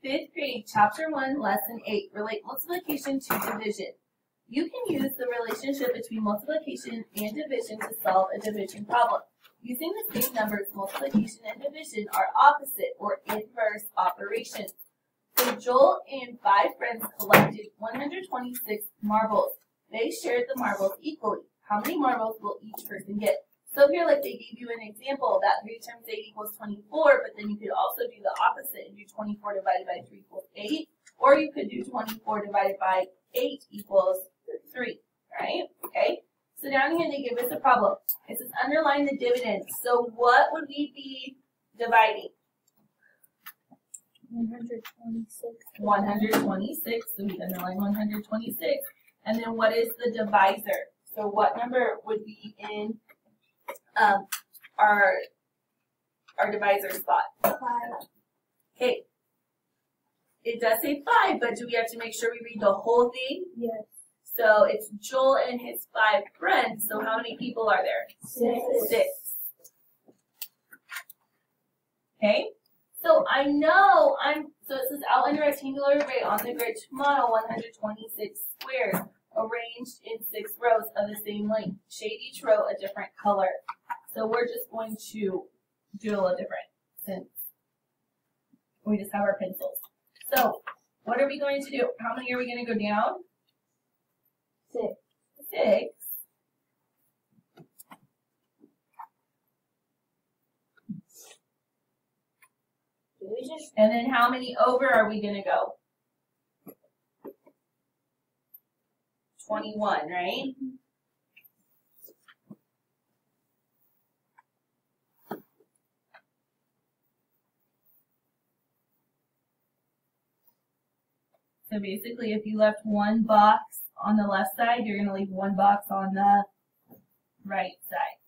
Fifth grade, chapter 1, lesson 8, relate multiplication to division. You can use the relationship between multiplication and division to solve a division problem. Using the same numbers, multiplication and division are opposite or inverse operations. So Joel and 5 friends collected 126 marbles. They shared the marbles equally. How many marbles will each person get? So here, like they gave you an example that 3 times 8 equals 24, but then you could also do the opposite and do 24 divided by 3 equals 8, or you could do 24 divided by 8 equals 3, right? Okay, so down here they give us a problem. It says underline the dividends. So what would we be dividing? 126. 126, so we underline 126. And then what is the divisor? So what number would be in our divisor spot? 5. Okay. It does say 5, but do we have to make sure we read the whole thing? Yes. So it's Joel and his 5 friends. So how many people are there? 6. Okay. So I know so it says outline a rectangular array on the grid to model 126 squares arranged in 6 rows of the same length. Shade each row a different color. So we're just going to do a little different since we just have our pencils. So what are we going to do? How many are we going to go down? 6. 6. And then how many over are we going to go? 21, right? So basically, if you left one box on the left side, you're going to leave one box on the right side.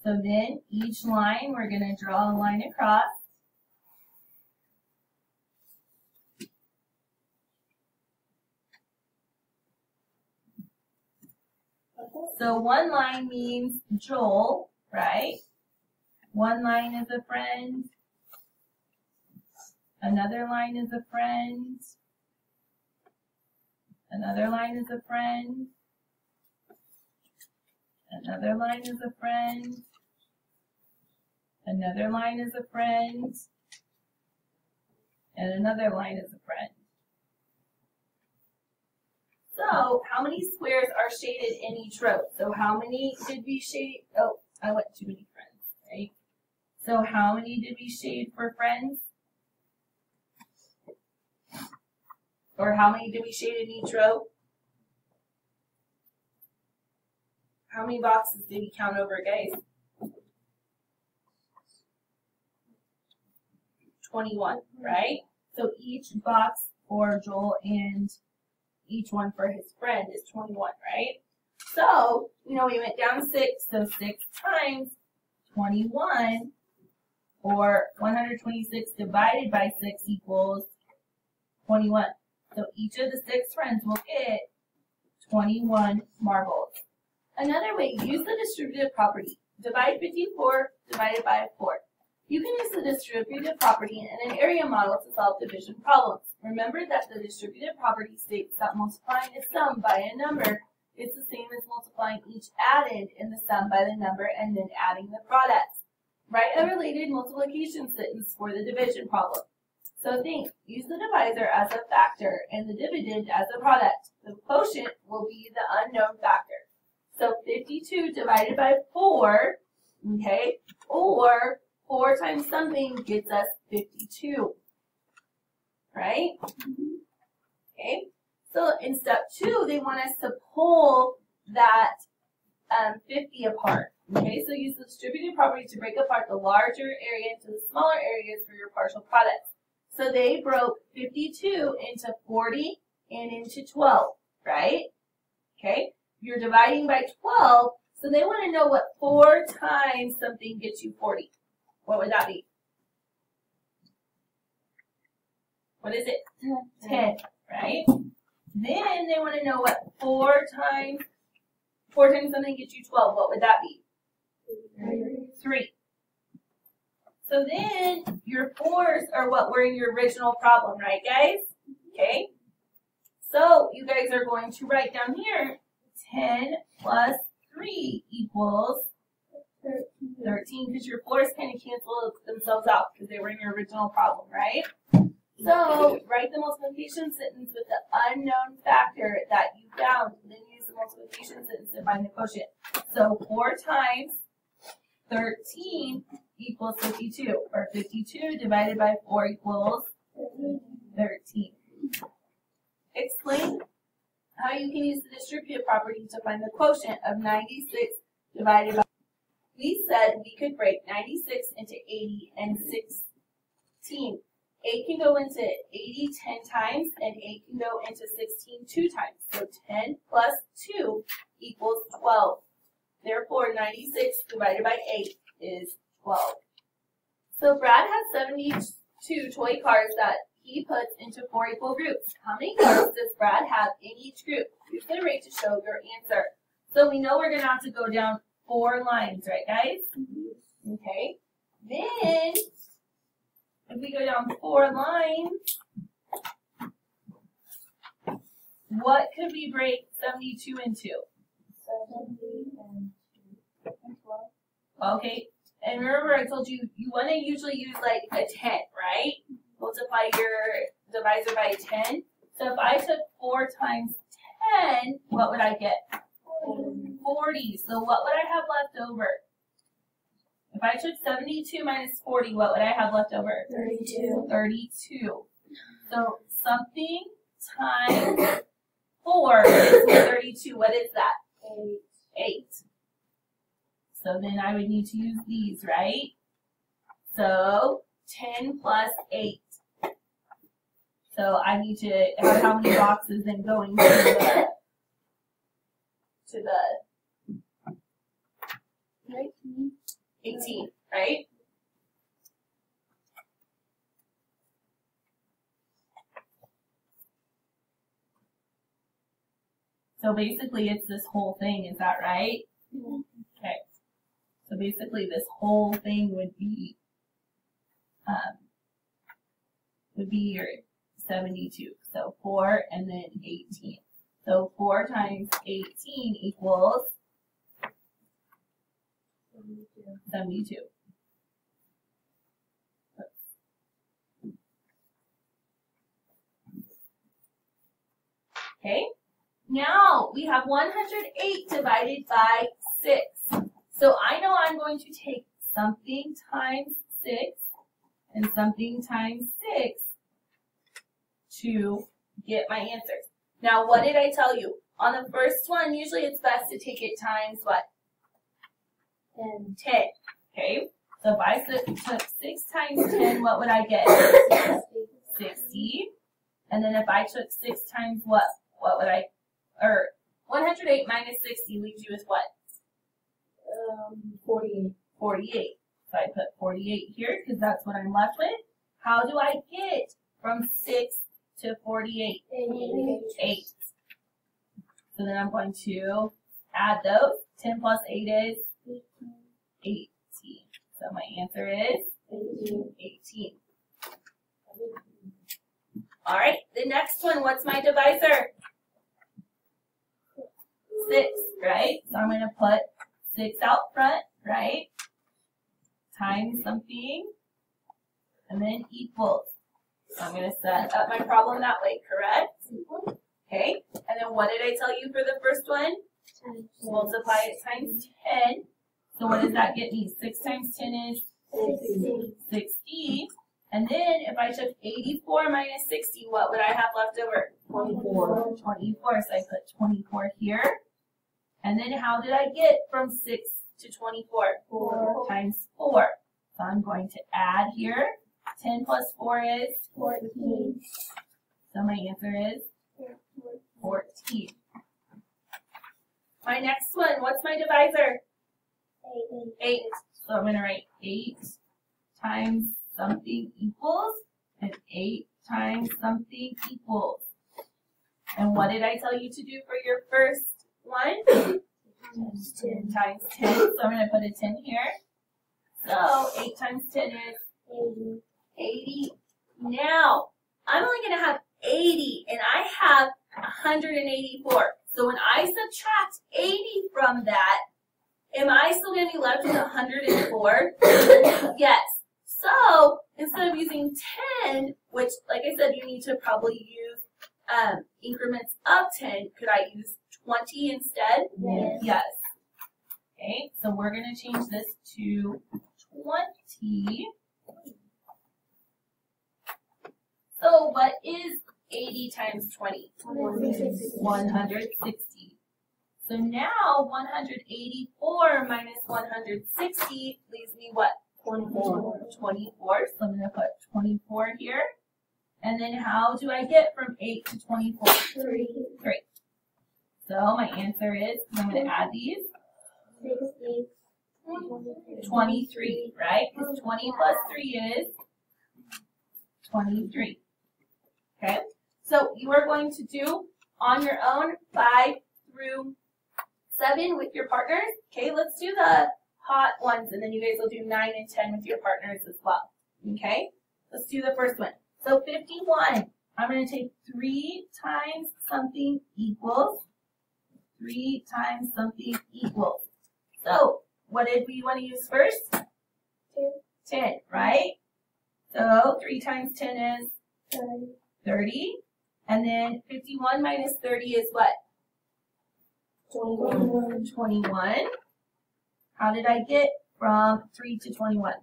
So then each line, we're going to draw a line across. So one line means Joel, right? One line is a friend. Another line is a friend. Another line is a friend. Another line is a friend. Another line is a friend. And another line is a friend. So, how many squares are shaded in each row? So, how many did we shade? Oh, I went too many friends, right? So, how many did we shade for friends? Or how many did we shade in each row? How many boxes did we count over, guys? 21, right? So, each box for Joel and each one for his friend is 21, right? So, we went down 6, so 6 times 21, or 126 divided by 6 equals 21. So each of the 6 friends will get 21 marbles. Another way, use the distributive property. Divide 54 divided by 4. You can use the distributive property in an area model to solve division problems. Remember that the distributive property states that multiplying a sum by a number is the same as multiplying each added in the sum by the number and then adding the products. Write a related multiplication sentence for the division problem. So think, use the divisor as a factor and the dividend as a product. The quotient will be the unknown factor. So 52 divided by 4, okay, or 4 times something gets us 52, right? Okay, so in step 2, they want us to pull that 50 apart. Okay, so use the distributive property to break apart the larger area into the smaller areas for your partial products. So they broke 52 into 40 and into 12, right? Okay, you're dividing by 12, so they want to know what 4 times something gets you 40. What would that be? What is it? 10, right? Then they want to know what 4 times something gets you 12. What would that be? 3. So then your 4s are what were in your original problem, right, guys? Okay. So you guys are going to write down here 10 plus 3 equals 13 because your 4s kind of cancel themselves out because they were in your original problem, right? So write the multiplication sentence with the unknown factor that you found, and then use the multiplication sentence to find the quotient. So 4 times 13 equals 52, or 52 divided by 4 equals 13. Explain how you can use the distributive property to find the quotient of 96 divided by. We said we could break 96 into 80 and 16. 8 can go into 80 10 times, and 8 can go into 16 2 times. So 10 plus 2 equals 12. Therefore, 96 divided by 8 is 12. So Brad has 72 toy cars that he puts into 4 equal groups. How many cars does Brad have in each group? Use the rate to show your answer. So we know we're going to have to go down 4 lines, right, guys? Okay. Then, if we go down 4 lines, what could we break 72 into? 70 and 12. Okay. And remember I told you, you want to usually use like a 10, right? Multiply your divisor by 10. So if I took 4 times 10, what would I get? 40. So what would I have left over? If I took 72 minus 40, what would I have left over? 32. 32. So something times 4 is 32. What is that? 8. So then I would need to use these, right? So 10 plus 8. So I need to have how many boxes then going to the 18, right? So basically it's this whole thing, is that right? Okay. So basically this whole thing would be your 72. So 4 and then 18. So 4 times 18 equals 72. Okay. Now we have 108 divided by 6. So I know I'm going to take something times 6 and something times 6 to get my answers. Now, what did I tell you? On the first one, usually it's best to take it times what? 10. Okay. So if I took 6 times 10, what would I get? 60. And then if I took 6 times what would I, or 108 minus 60 leaves you with what? 48. 48. So I put 48 here because that's what I'm left with. How do I get from 6 to 48? 8. So then I'm going to add those. 10 plus 8 is 18. So my answer is 18. All right, the next one, what's my divisor? 6, right? So I'm going to put 6 out front, right? Times something, and then equals. So I'm going to set up my problem that way, correct? Okay, and then what did I tell you for the first one? Multiply it times 10. So what does that get me? 6 times 10 is 60. And then if I took 84 minus 60, what would I have left over? 24. So I put 24 here. And then how did I get from 6 to 24? 4 times 4. So I'm going to add here. 10 plus 4 is 14. So my answer is 14. My next one, what's my divisor? 8. So I'm going to write 8 times something equals, and 8 times something equals. And what did I tell you to do for your first one? Times 10. So I'm going to put a 10 here. So 8 times 10 is 80. 80. Now, I'm only going to have 80, and I have 184. So when I subtract 80 from that, am I still going to be left with 104? Yes. So instead of using 10, which, like I said, you need to probably use increments of 10, could I use 20 instead? Yes. Yes. Okay, so we're going to change this to 20. So what is 80 times 20? 160. So now 184 minus 160 leaves me what? 24. 24. So I'm going to put 24 here. And then how do I get from 8 to 24? 3. 3. So my answer is, I'm going to add these, 60. 23, right? Because 20 plus 3 is 23. Okay? So you are going to do on your own 5 through 7 with your partners. Okay, let's do the hot ones, and then you guys will do 9 and 10 with your partners as well. Okay? Let's do the first one. So 51, I'm going to take 3 times something equals 3 times something equals. So what did we want to use first? 2. 10, right? So 3 times 10 is 30. 30. And then 51 minus 30 is what? 21. 21. How did I get from 3 to 21?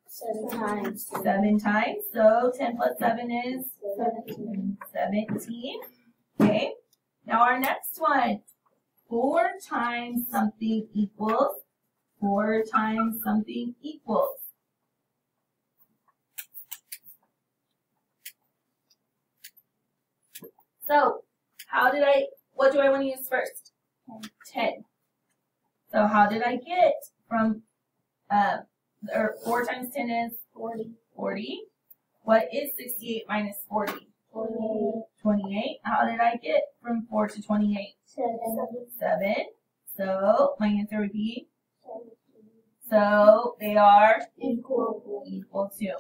7 times. 7 times. So 10 plus 7 is 17. 17. Okay. Now our next one. 4 times something equals 4 times something equals. So what do I want to use first? 10. So how did I get from, 4 times 10 is 40. 40. What is 68 minus 40? 28. 28. How did I get from 4 to 28? 7. 7. So my answer would be, 17. so they are Equal. equal to.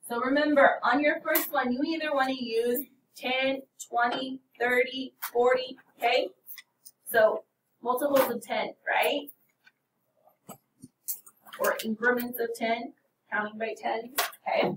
So remember, on your first one, you either want to use 10, 20, 30, 40, okay? So multiples of 10, right? Or increments of 10, counting by 10, okay?